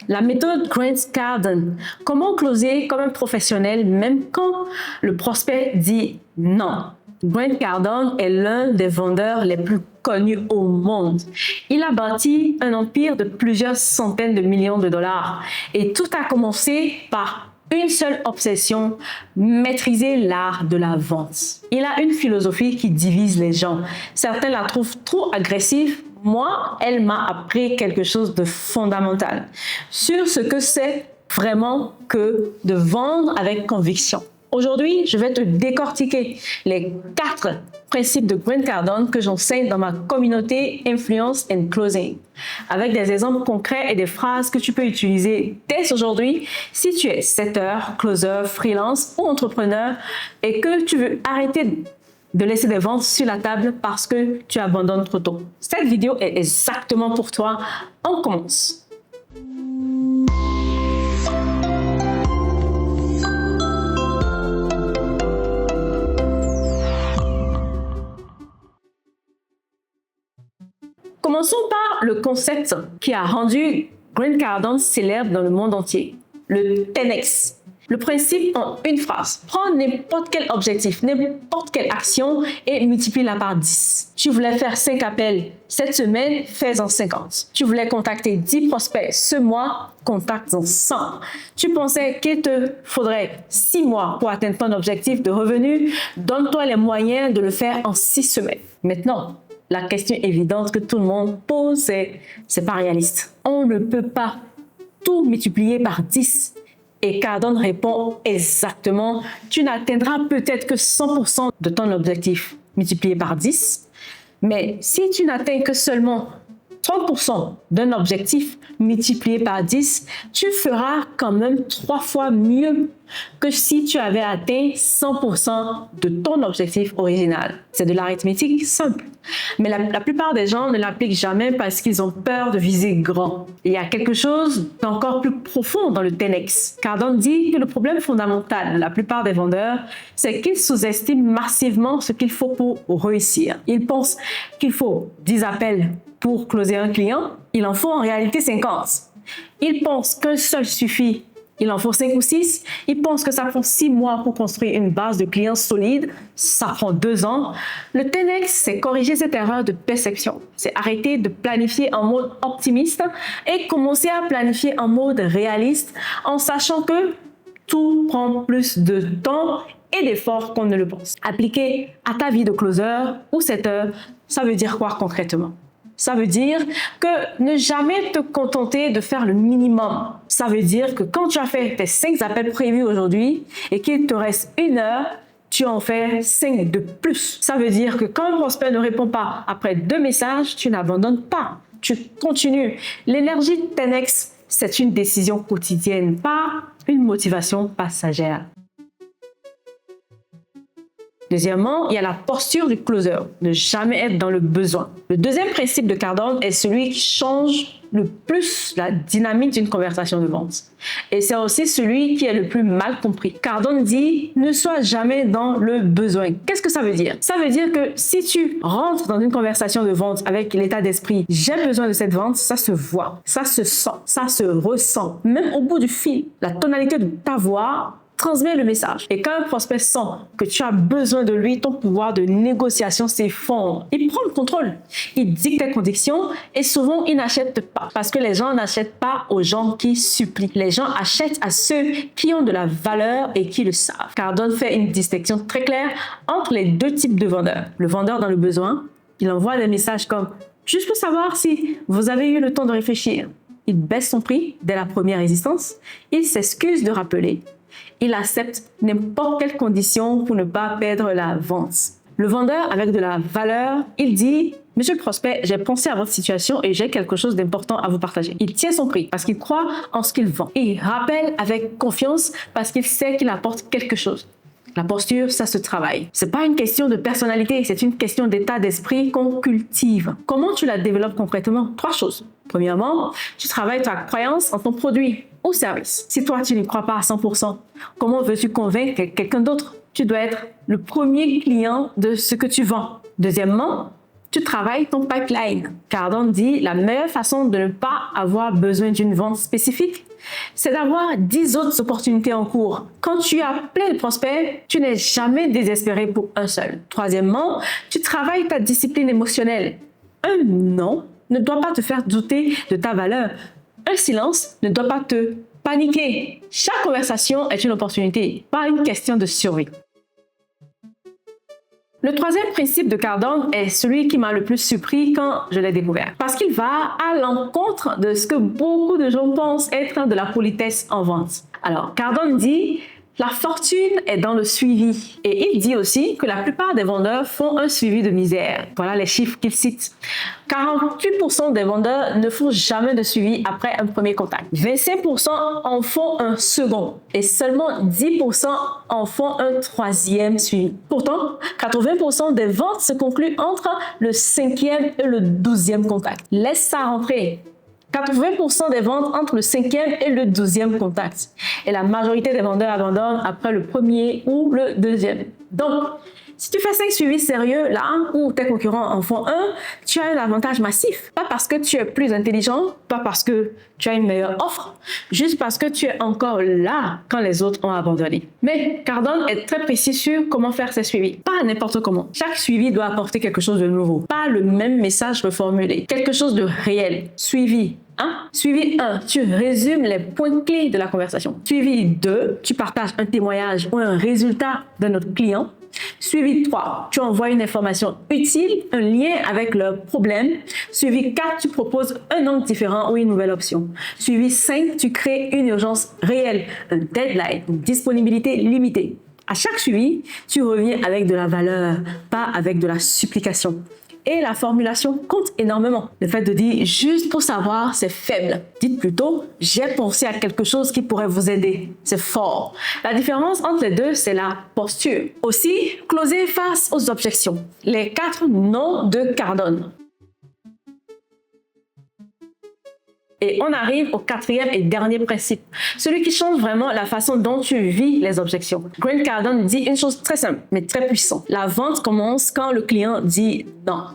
La méthode Grant Cardone. Comment closer comme un professionnel même quand le prospect dit non. Grant Cardone est l'un des vendeurs les plus connus au monde. Il a bâti un empire de plusieurs centaines de millions de dollars. Et tout a commencé par une seule obsession, maîtriser l'art de la vente. Il a une philosophie qui divise les gens. Certains la trouvent trop agressive. Moi, elle m'a appris quelque chose de fondamental sur ce que c'est vraiment que de vendre avec conviction. Aujourd'hui, je vais te décortiquer les 4 principes de Grant Cardone que j'enseigne dans ma communauté Influence and Closing, avec des exemples concrets et des phrases que tu peux utiliser dès aujourd'hui si tu es setter, closer, freelance ou entrepreneur et que tu veux arrêter de laisser des ventes sur la table parce que tu abandonnes trop tôt. Cette vidéo est exactement pour toi. On commence. Commençons par le concept qui a rendu Grant Cardone célèbre dans le monde entier, le 10X. Le principe en une phrase. Prends n'importe quel objectif, n'importe quelle action et multiplie-la par 10. Tu voulais faire 5 appels cette semaine, fais-en 50. Tu voulais contacter 10 prospects ce mois, contacte-en 100. Tu pensais qu'il te faudrait 6 mois pour atteindre ton objectif de revenu, donne-toi les moyens de le faire en 6 semaines. Maintenant, la question évidente que tout le monde pose, c'est pas réaliste. On ne peut pas tout multiplier par 10. Et Cardone répond exactement, tu n'atteindras peut-être que 100% de ton objectif multiplié par 10. Mais si tu n'atteins que seulement 30% d'un objectif multiplié par 10, tu feras quand même 3 fois mieux que si tu avais atteint 100% de ton objectif original. C'est de l'arithmétique simple. Mais la plupart des gens ne l'appliquent jamais parce qu'ils ont peur de viser grand. Il y a quelque chose d'encore plus profond dans le 10X. Cardone dit que le problème fondamental de la plupart des vendeurs, c'est qu'ils sous-estiment massivement ce qu'il faut pour réussir. Ils pensent qu'il faut 10 appels pour closer un client, il en faut en réalité 50. Ils pensent qu'un seul suffit, il en faut 5 ou 6. Ils pensent que ça prend 6 mois pour construire une base de clients solide, ça prend 2 ans. Le 10X, c'est corriger cette erreur de perception. C'est arrêter de planifier en mode optimiste et commencer à planifier en mode réaliste en sachant que tout prend plus de temps et d'efforts qu'on ne le pense. Appliquer à ta vie de closer ou setter, ça veut dire quoi concrètement? Ça veut dire que ne jamais te contenter de faire le minimum. Ça veut dire que quand tu as fait tes 5 appels prévus aujourd'hui et qu'il te reste 1 heure, tu en fais 5 de plus. Ça veut dire que quand le prospect ne répond pas après 2 messages, tu n'abandonnes pas. Tu continues. L'énergie 10X, c'est une décision quotidienne, pas une motivation passagère. Deuxièmement, il y a la posture du closer, ne jamais être dans le besoin. Le deuxième principe de Cardone est celui qui change le plus la dynamique d'une conversation de vente. Et c'est aussi celui qui est le plus mal compris. Cardone dit « ne sois jamais dans le besoin ». Qu'est-ce que ça veut dire? Ça veut dire que si tu rentres dans une conversation de vente avec l'état d'esprit « j'ai besoin de cette vente », ça se voit, ça se sent, ça se ressent. Même au bout du fil, la tonalité de ta voix transmet le message. Et quand un prospect sent que tu as besoin de lui, ton pouvoir de négociation s'effondre. Il prend le contrôle. Il dicte tes conditions et souvent, il n'achète pas. Parce que les gens n'achètent pas aux gens qui supplient. Les gens achètent à ceux qui ont de la valeur et qui le savent. Cardone fait une distinction très claire entre les 2 types de vendeurs. Le vendeur dans le besoin, il envoie des messages comme « juste pour savoir si vous avez eu le temps de réfléchir ». Il baisse son prix dès la première résistance. Il s'excuse de rappeler. Il accepte n'importe quelle condition pour ne pas perdre la vente. Le vendeur avec de la valeur, il dit « Monsieur le prospect, j'ai pensé à votre situation et j'ai quelque chose d'important à vous partager. » Il tient son prix parce qu'il croit en ce qu'il vend. Il rappelle avec confiance parce qu'il sait qu'il apporte quelque chose. La posture, ça se travaille. C'est pas une question de personnalité, c'est une question d'état d'esprit qu'on cultive. Comment tu la développes concrètement? 3 choses. Premièrement, tu travailles ta croyance en ton produit ou service. Si toi, tu n'y crois pas à 100%, comment veux-tu convaincre quelqu'un d'autre? Tu dois être le premier client de ce que tu vends. Deuxièmement, tu travailles ton pipeline. Cardone dit la meilleure façon de ne pas avoir besoin d'une vente spécifique, c'est d'avoir 10 autres opportunités en cours. Quand tu as plein de prospects, tu n'es jamais désespéré pour un seul. Troisièmement, tu travailles ta discipline émotionnelle. Un non ne doit pas te faire douter de ta valeur. Un silence ne doit pas te paniquer. Chaque conversation est une opportunité, pas une question de survie. Le troisième principe de Cardone est celui qui m'a le plus surpris quand je l'ai découvert. Parce qu'il va à l'encontre de ce que beaucoup de gens pensent être de la politesse en vente. Alors, Cardone dit: la fortune est dans le suivi. Et il dit aussi que la plupart des vendeurs font un suivi de misère. Voilà les chiffres qu'il cite. 48% des vendeurs ne font jamais de suivi après un premier contact. 25% en font un second. Et seulement 10% en font un troisième suivi. Pourtant, 80% des ventes se concluent entre le 5e et le 12e contact. Laisse ça rentrer. 80% des ventes entre le 5e et le 12e contact. Et la majorité des vendeurs abandonnent après le premier ou le deuxième. Donc, si tu fais 5 suivis sérieux là où tes concurrents en font un, tu as un avantage massif. Pas parce que tu es plus intelligent, pas parce que tu as une meilleure offre, juste parce que tu es encore là quand les autres ont abandonné. Mais Cardone est très précis sur comment faire ces suivis. Pas n'importe comment. Chaque suivi doit apporter quelque chose de nouveau. Pas le même message reformulé. Quelque chose de réel. Suivi. Suivi 1, tu résumes les points clés de la conversation. Suivi 2, tu partages un témoignage ou un résultat de notre client. Suivi 3, tu envoies une information utile, un lien avec le problème. Suivi 4, tu proposes un angle différent ou une nouvelle option. Suivi 5, tu crées une urgence réelle, un deadline, une disponibilité limitée. À chaque suivi, tu reviens avec de la valeur, pas avec de la supplication. Et la formulation compte énormément. Le fait de dire « juste pour savoir », c'est faible. Dites plutôt « j'ai pensé à quelque chose qui pourrait vous aider ». C'est fort. La différence entre les deux, c'est la posture. Aussi, closer face aux objections. Les 4 non de Cardone. Et on arrive au 4e et dernier principe, celui qui change vraiment la façon dont tu vis les objections. Grant Cardone dit une chose très simple, mais très puissante. La vente commence quand le client dit non.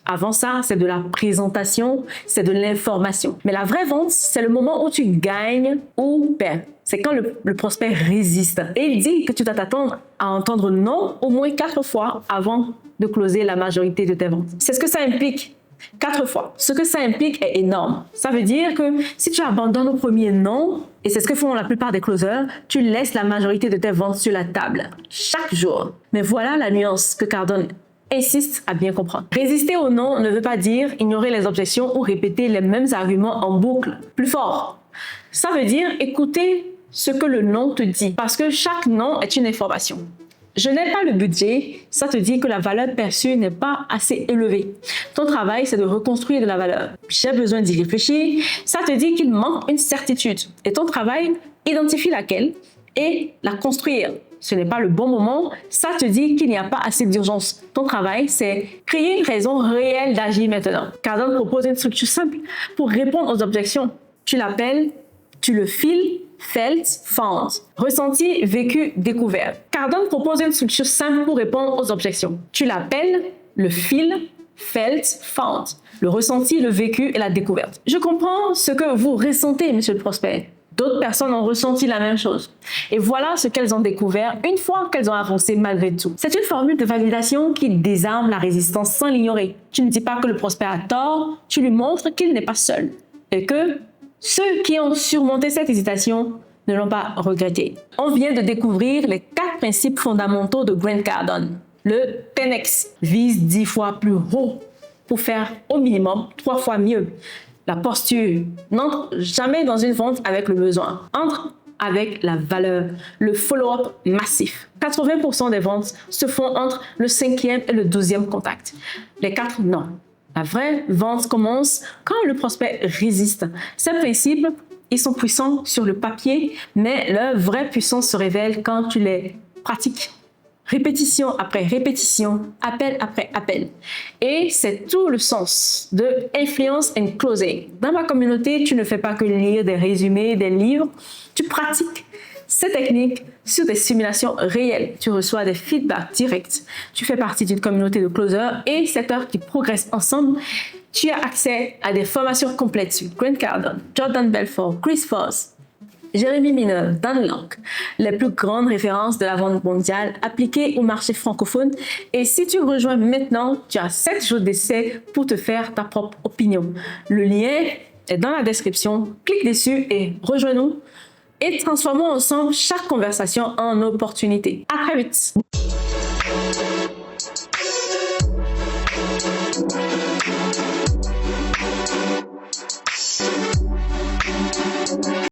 Avant ça, c'est de la présentation, c'est de l'information. Mais la vraie vente, c'est le moment où tu gagnes ou perds. C'est quand le prospect résiste. Et il dit que tu dois t'attendre à entendre non au moins 4 fois avant de closer la majorité de tes ventes. C'est ce que ça implique. 4 fois. Ce que ça implique est énorme. Ça veut dire que si tu abandonnes au premier non, et c'est ce que font la plupart des closers, tu laisses la majorité de tes ventes sur la table, chaque jour. Mais voilà la nuance que Cardone insiste à bien comprendre. Résister au non ne veut pas dire ignorer les objections ou répéter les mêmes arguments en boucle, plus fort. Ça veut dire écouter ce que le non te dit, parce que chaque non est une information. Je n'ai pas le budget, ça te dit que la valeur perçue n'est pas assez élevée. Ton travail, c'est de reconstruire de la valeur. J'ai besoin d'y réfléchir, ça te dit qu'il manque une certitude. Et ton travail, identifie laquelle et la construire. Ce n'est pas le bon moment, ça te dit qu'il n'y a pas assez d'urgence. Ton travail, c'est créer une raison réelle d'agir maintenant. Cardone propose une structure simple pour répondre aux objections. Tu l'appelles, tu le files, felt, found. Ressenti, vécu, découvert. Cardone propose une structure simple pour répondre aux objections. Tu l'appelles, le fil, felt, found. Le ressenti, le vécu et la découverte. Je comprends ce que vous ressentez, monsieur le prospect. D'autres personnes ont ressenti la même chose. Et voilà ce qu'elles ont découvert une fois qu'elles ont avancé malgré tout. C'est une formule de validation qui désarme la résistance sans l'ignorer. Tu ne dis pas que le prospect a tort, tu lui montres qu'il n'est pas seul. Et que ceux qui ont surmonté cette hésitation ne l'ont pas regretté. On vient de découvrir les 4 principes fondamentaux de Grant Cardone. Le 10x vise 10 fois plus haut pour faire au minimum 3 fois mieux. La posture n'entre jamais dans une vente avec le besoin. Entre avec la valeur. Le follow-up massif. 80% des ventes se font entre le 5e et le 12e contact. Les 4 non. La vraie vente commence quand le prospect résiste. Ces principes, ils sont puissants sur le papier, mais leur vraie puissance se révèle quand tu les pratiques. répétition après répétition, appel après appel. Et c'est tout le sens de Influence and Closing. Dans ma communauté, tu ne fais pas que lire des résumés, des livres, tu pratiques ces techniques sur des simulations réelles. Tu reçois des feedbacks directs. Tu fais partie d'une communauté de closers et secteurs qui progressent ensemble. Tu as accès à des formations complètes sur Grant Cardone, Jordan Belfort, Chris Voss, Jérémy Mineur, Dan Lok, les plus grandes références de la vente mondiale appliquées au marché francophone. Et si tu rejoins maintenant, tu as 7 jours d'essai pour te faire ta propre opinion. Le lien est dans la description. Clique dessus et rejoins-nous. Et transformons ensemble chaque conversation en opportunité. À très vite!